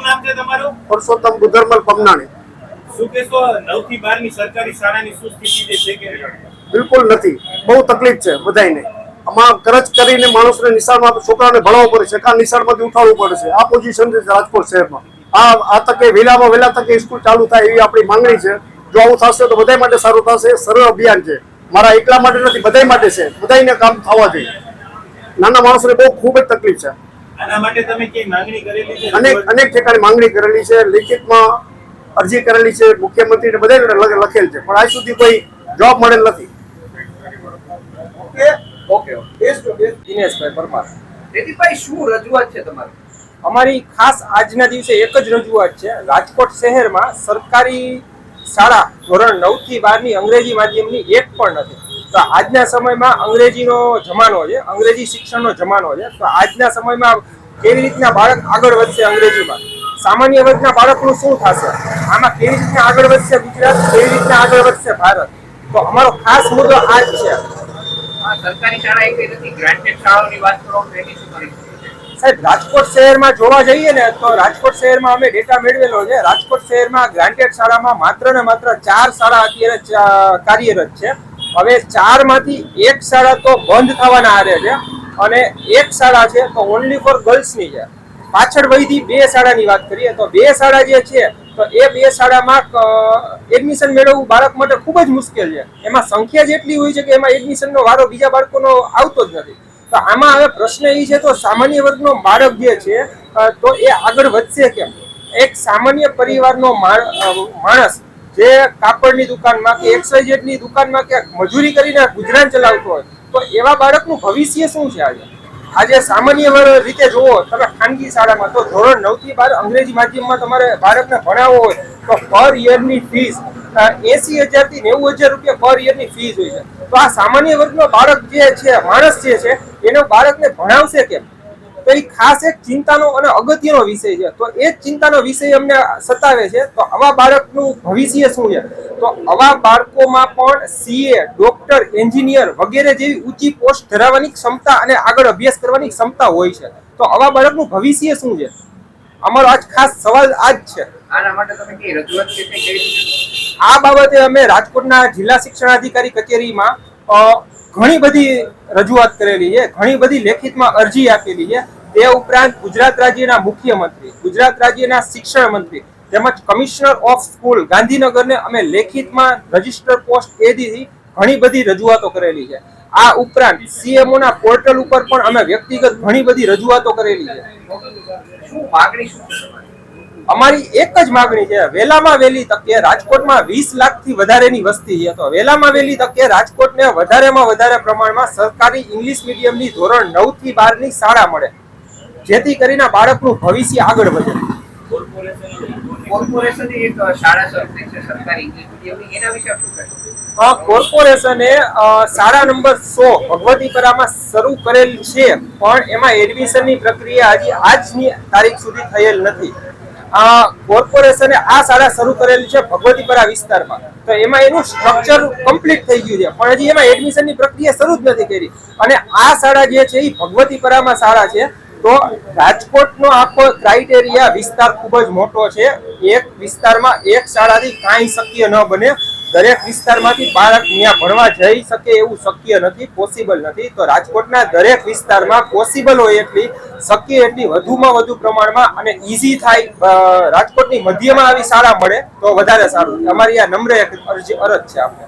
નામ છે તમારું? પરસોત્તમ બુધરમલ પમનાણી. શું કહેશો 9 થી 12 ની સરકારી શાળાની શું સ્થિતિ છે કે બિલકુલ નથી. બહુ તકલીફ છે બધાને. આમાં કરજ કરીને માણસને નિશાળમાં છોકરાને ભણાવવું પડે છે, કાં નિશાળમાંથી ઉઠાવવું પડે છે. આ પોઝિશન છે રાજકોટ શહેરમાં. આ તકે વહેલામાં વહેલા તકે સ્કૂલ ચાલુ થાય એવી આપણી માંગણી છે. જો આવું થશે તો બધા માટે સારું થશે. સરળ અભિયાન છે, મારા એકલા માટે નથી, બધા માટે છે. બધાને કામ થવા જોઈએ. નાના માણસોને બહુ ખૂબ જ તકલીફ છે. આના માટે તમે કઈ માંગણી કરેલી છે? અનેક ઠેકાણે માંગણી કરેલી છે, લિખિતમાં અરજી કરેલી છે, મુખ્યમંત્રીને બધા લખેલ છે, પણ આજ સુધી કોઈ જોબ મળેલ નથી. દિનેશભાઈ પરમાર. રેતીભાઈ, શું રજૂઆત છે તમારી? અમારી ખાસ આજના દિવસે એક જ રજૂઆત છે. રાજકોટ શહેરમાં સરકારી શાળા ધોરણ 9 થી 12 ની અંગ્રેજી માધ્યમની એક પણ નથી. તો આજના સમયમાં અંગ્રેજીનો જમાનો છે, અંગ્રેજી શિક્ષણનો જમાનો છે. તો આજના સમયમાં કેવી રીતના બાળક આગળ વધશે અંગ્રેજીમાં, સામાન્ય વર્ગના બાળકનું શું થશે, આમાં કેવી રીતના આગળ વધશે ગુજરાત, કેવી રીતના આગળ વધશે ભારત. તો અમારો ખાસ મુદ્દો આ જ છે. સરકારી શાળા એક નથી, ગ્રાન્ટેડ શાળાઓની વાત કરો તો એની શું પરિસ્થિતિ? સાહેબ, રાજકોટ શહેરમાં જોવા જઈએ ને તો રાજકોટ શહેરમાં અમે ડેટા મેળવેલો છે. રાજકોટ શહેરમાં ગ્રાન્ટેડ શાળામાં માત્ર ને માત્ર 4 શાળા અત્યારે કાર્યરત છે. હવે 4 માંથી એક શાળા તો બંધ થવાના આરે છે, અને એક શાળા છે તો ઓનલી ફોર ગર્લ્સની છે. પાછળ વહીથી 2 શાળાની વાત કરીએ તો 2 શાળા જે છે તો એ 2 શાળામાં એડમિશન મેળવવું બાળક માટે ખૂબ જ મુશ્કેલ છે. એમાં સંખ્યા જેટલી હોય છે કે એમાં એડમિશનનો વારો બીજા બાળકોનો આવતો જ નથી. તો આમાં હવે પ્રશ્ન એ છે તો સામાન્ય વર્ગનો બાળક જે છે તો એ આગળ વધશે કેમ? એક સામાન્ય પરિવારનો માણસ જે કાપડની દુકાનમાં કે XYZ ની દુકાનમાં કે મજૂરી કરીને ગુજરાન ચલાવતો હોય તો એવા બાળકનું ભવિષ્ય શું છે? આજે સામાન્ય રીતે જુઓ તમે ખાનગી શાળામાં તો ધોરણ 9 થી 12 અંગ્રેજી માધ્યમમાં તમારે બાળકને ભણાવવો હોય તો પર યરની ફીસ 80,000 થી 90,000 રૂપિયા પર યરની ફીસ હોય છે. તો આ સામાન્ય વર્ગનો બાળક જે છે, માણસ જે છે, એનો બાળકને ભણાવશે કેમ? તો એ ખાસ એક ચિંતાનો અને અગત્યનો વિષય છે. તો એ જ ચિંતાનો વિષય અમને સતાવે છે. તો આવા બાળકનું ભવિષ્ય શું છે? તો આવા બાળકોમાં પણ CA, ડોક્ટર, એન્જિનિયર વગેરે જેવી ઊંચી પોસ્ટ ધરાવવાની ક્ષમતા અને આગળ અભ્યાસ કરવાની ક્ષમતા હોય છે. તો આવા બાળકનું ભવિષ્ય શું છે? અમારો આજ ખાસ સવાલ આ જ છે. આના માટે તમે કઈ રજૂઆત કે કઈ કરી છે? આ બાબતે અમે રાજકોટના જિલ્લા શિક્ષણાધિકારી કચેરીમાં ઘણી બધી રજૂઆત કરેલી છે, ઘણી બધી લેખિતમાં અરજી આપેલી છે. તે ઉપરાંત ગુજરાત રાજ્યના મુખ્યમંત્રી, ગુજરાત રાજ્યના શિક્ષણ મંત્રી તેમજ કમિશનર ઓફ સ્કૂલ ગાંધીનગરને અમે લેખિતમાં રજિસ્ટર પોસ્ટ એથી ઘણી બધી રજૂઆતો કરેલી છે. આ ઉપરાંત CMO ના પોર્ટલ ઉપર પણ અમે વ્યક્તિગત ઘણી બધી રજૂઆતો કરેલી છે. શું માગણી શું છે? અમારી એક જ માગણી છે, વહેલામાં વહેલી તકે રાજકોટમાં 20 લાખથી વધારેની વસ્તી છે. તો વહેલામાં વહેલી તકે રાજકોટને વધારેમાં વધારે પ્રમાણમાં સરકારી ઇંગ્લિશ મીડિયમની ધોરણ 9 થી 12 ની શાળા મળે, જેથી કરીને બાળકનું ભવિષ્ય આગળ વધે. કોર્પોરેશનની એક શાળા શરૂ થઈ છે સરકારી ઇંગ્લિશ મીડિયમની, એના વિશે શું કહેશો? કોર્પોરેશને શાળા નંબર 100 ભગવતીપરામાં શરૂ કરેલ છે, પણ એમાં એડમિશનની પ્રક્રિયા હજી આજની તારીખ સુધી થયેલ નથી. કોર્પોરેશને આ શાળા શરૂ કરેલી છે ભગવતીપરા વિસ્તારમાં. તો એમાં એનું સ્ટ્રક્ચર કમ્પ્લીટ થઈ ગયું છે, પણ હજી એમાં એડમિશનની પ્રક્રિયા શરૂ જ નથી કરી. અને આ શાળા જે છે એ ભગવતીપરામાં શાળા છે. તો રાજકોટનો આખો ક્રાઇટેરિયા વિસ્તાર ખૂબ જ મોટો છે. એક વિસ્તારમાં એક શાળાથી કાંઈ શક્ય ન બને. દરેક વિસ્તારમાંથી બાળક ત્યાં ભણવા જઈ શકે એવું શક્ય નથી, પોસિબલ નથી. તો રાજકોટના દરેક વિસ્તારમાં પોસિબલ હોય એટલી, શક્ય એટલી વધુમાં વધુ પ્રમાણમાં અને ઈઝી થાય રાજકોટની મધ્યમાં આવી શાળા મળે તો વધારે સારું. અમારી આ નમ્ર અરજ છે આપણે.